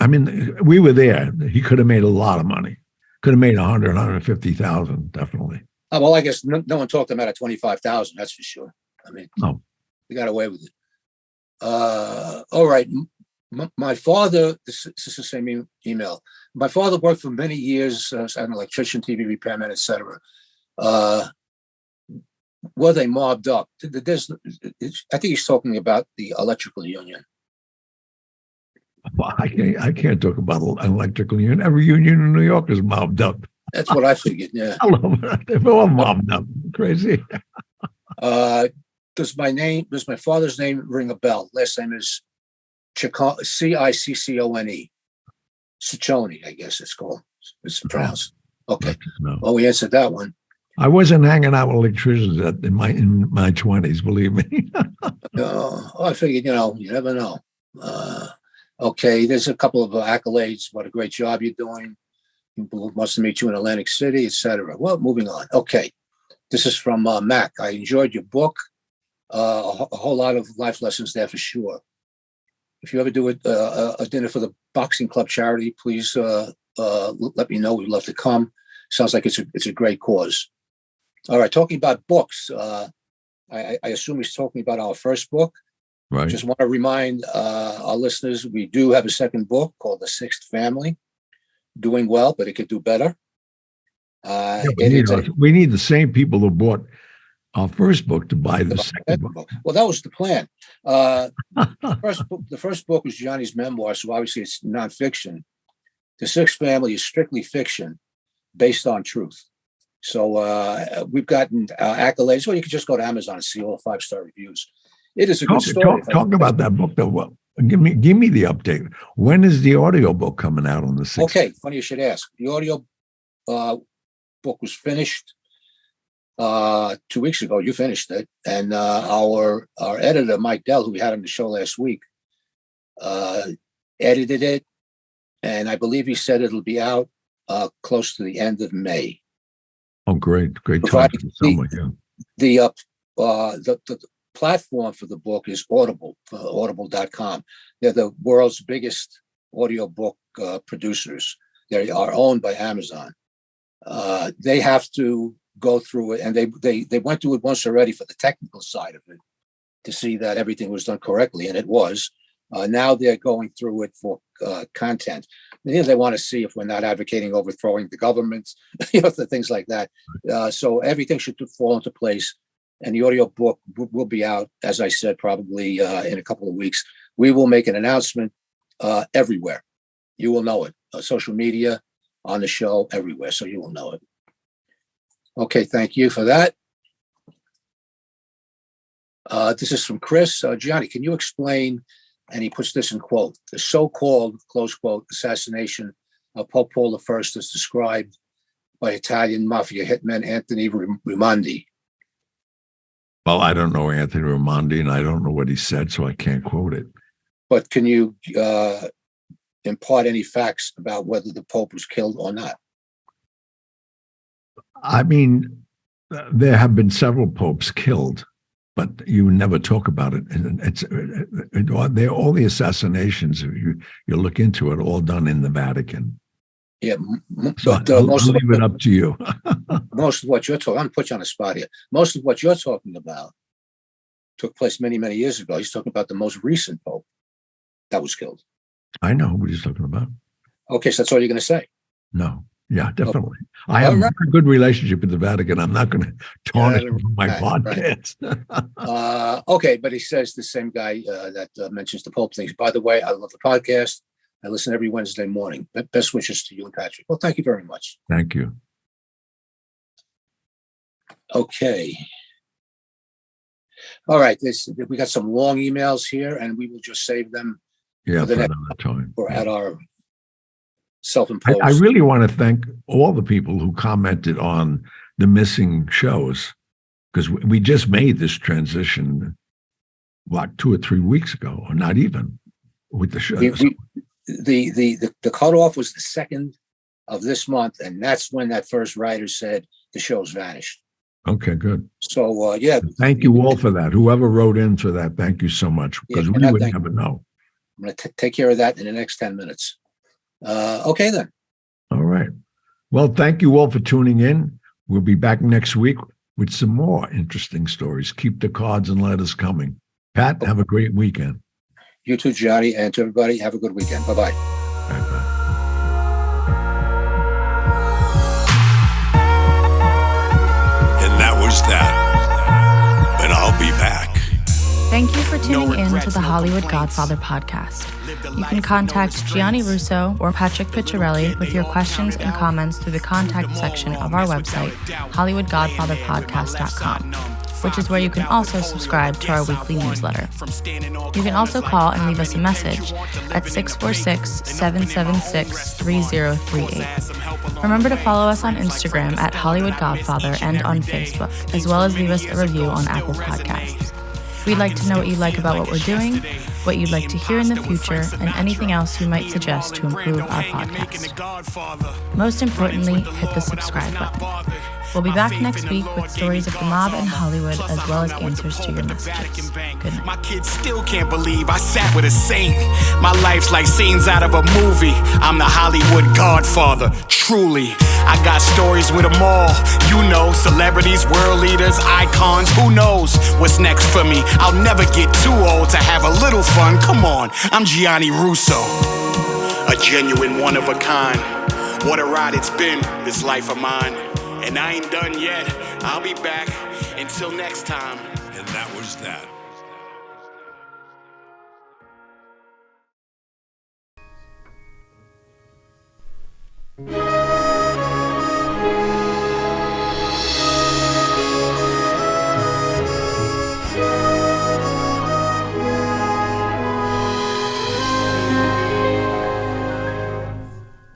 I mean, we were there. He could have made a lot of money. Could have made $100,000, $150,000, definitely. Well, I guess no one talked him out of $25,000. That's for sure. I mean, no, he got away with it. All right. My father, this is the same email. My father worked for many years as an electrician, TV repairman, etc. Were they mobbed up? I think he's talking about the electrical union. Well, I can't talk about an electrical union. Every union in New York is mobbed up. That's what I figured. Yeah. They're all mobbed up. Crazy. Does my father's name ring a bell? Last name is Ciccone. Ciccone, I guess it's called. It's pronounced. Okay. No. Well, we answered that one. I wasn't hanging out with electricians in my 20s, believe me. I figured, you never know. Okay, there's a couple of accolades. What a great job you're doing. People wants to meet you in Atlantic City, etc. Well, moving on. Okay, this is from Mac. I enjoyed your book. A whole lot of life lessons there for sure. If you ever do a dinner for the boxing club charity, please let me know. We'd love to come. Sounds like it's a great cause. All right, talking about books. I assume he's talking about our first book. Right. Just want to remind our listeners, we do have a second book called The Sixth Family. Doing well, but it could do better. We need the same people who bought our first book to buy the second book. Well, that was the plan. The first book was Johnny's memoir, so obviously it's nonfiction. The Sixth Family is strictly fiction based on truth. So we've gotten accolades. Well, you can just go to Amazon and see all 5-star reviews. It is a good story. Talk about that book, though. Well, give me the update. When is the audio book coming out on the 6th? Okay, funny you should ask. The audio book was finished 2 weeks ago. You finished it, and our editor Mike Dell, who we had on the show last week, edited it, and I believe he said it'll be out close to the end of May. Oh, great time! The platform for the book is Audible, audible.com. They're the world's biggest audiobook producers. They are owned by Amazon. They have to go through it, and they went through it once already for the technical side of it to see that everything was done correctly, and it was. Now they're going through it for content. They want to see if we're not advocating overthrowing the government, things like that. So everything should fall into place. And the audio book will be out, as I said, probably in a couple of weeks. We will make an announcement everywhere. You will know it. Social media, on the show, everywhere. So you will know it. Okay, thank you for that. This is from Chris. Gianni, can you explain, and he puts this in quote, the so-called, close quote, assassination of Pope Paul I as described by Italian mafia hitman Anthony Raimondi? Well, I don't know Anthony Raimondi, and I don't know what he said, so I can't quote it. But can you impart any facts about whether the Pope was killed or not? I mean, there have been several popes killed, but you never talk about it. And they're all the assassinations, if you look into it, all done in the Vatican. Yeah, so but I'll leave it up to you. Most of what you're talking, I'm going to put you on the spot here. Most of what you're talking about took place many, many years ago. He's talking about the most recent Pope that was killed. I know what he's talking about. Okay, so that's all you're going to say? No. Yeah, definitely. I have a very good relationship with the Vatican. I'm not going to tarnish my podcast. Right. Okay, but he says the same guy that mentions the Pope things. By the way, I love the podcast. I listen every Wednesday morning. Best wishes to you and Patrick. Well, thank you very much. Thank you. Okay. All right. We got some long emails here, and we will just save them for the next time. Or at our self-imposed. I really want to thank all the people who commented on the missing shows, because we just made this transition, 2 or 3 weeks ago, or not even, with the show. The cutoff was the 2nd of this month, and that's when that first writer said the show's vanished. Okay, good. So, Thank you all for that. Whoever wrote in for that, thank you so much, because we would never know. I'm going to take care of that in the next 10 minutes. Okay, then. All right. Well, thank you all for tuning in. We'll be back next week with some more interesting stories. Keep the cards and letters coming. Pat, have a great weekend. You too, Johnny, and to everybody, have a good weekend. Bye-bye. Bye-bye. that. But I'll be back. Thank you for tuning in to the Hollywood Godfather podcast. You can contact Gianni Russo or Patrick Picciarelli with your questions and comments through the contact section of our website, HollywoodGodfatherPodcast.com, which is where you can also subscribe to our weekly newsletter. You can also call and leave us a message at 646-776-3038. Remember to follow us on Instagram at Hollywood Godfather and on Facebook, as well as leave us a review on Apple Podcasts. We'd like to know what you like about what we're doing, what you'd like to hear in the future, and anything else you might suggest to improve our podcast. Most importantly, hit the subscribe button. We'll be back next week with stories of the mob in Hollywood as well as answers to your messages. Good night. My kids still can't believe I sat with a saint. My life's like scenes out of a movie. I'm the Hollywood Godfather, truly. I got stories with them all. You know, celebrities, world leaders, icons. Who knows what's next for me? I'll never get too old to have a little fun. Come on, I'm Gianni Russo, a genuine one of a kind. What a ride it's been, this life of mine. And I ain't done yet. I'll be back. Until next time. And that was that.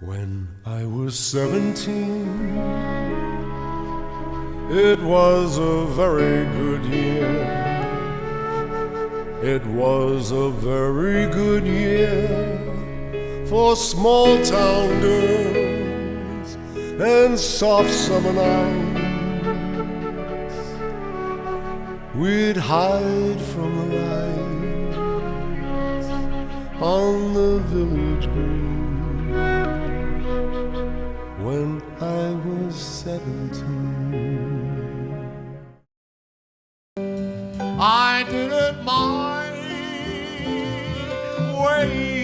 When I was 17, it was a very good year. It was a very good year for small town girls and soft summer nights. We'd hide from the lights on the village green. When I was 17, I didn't mind waiting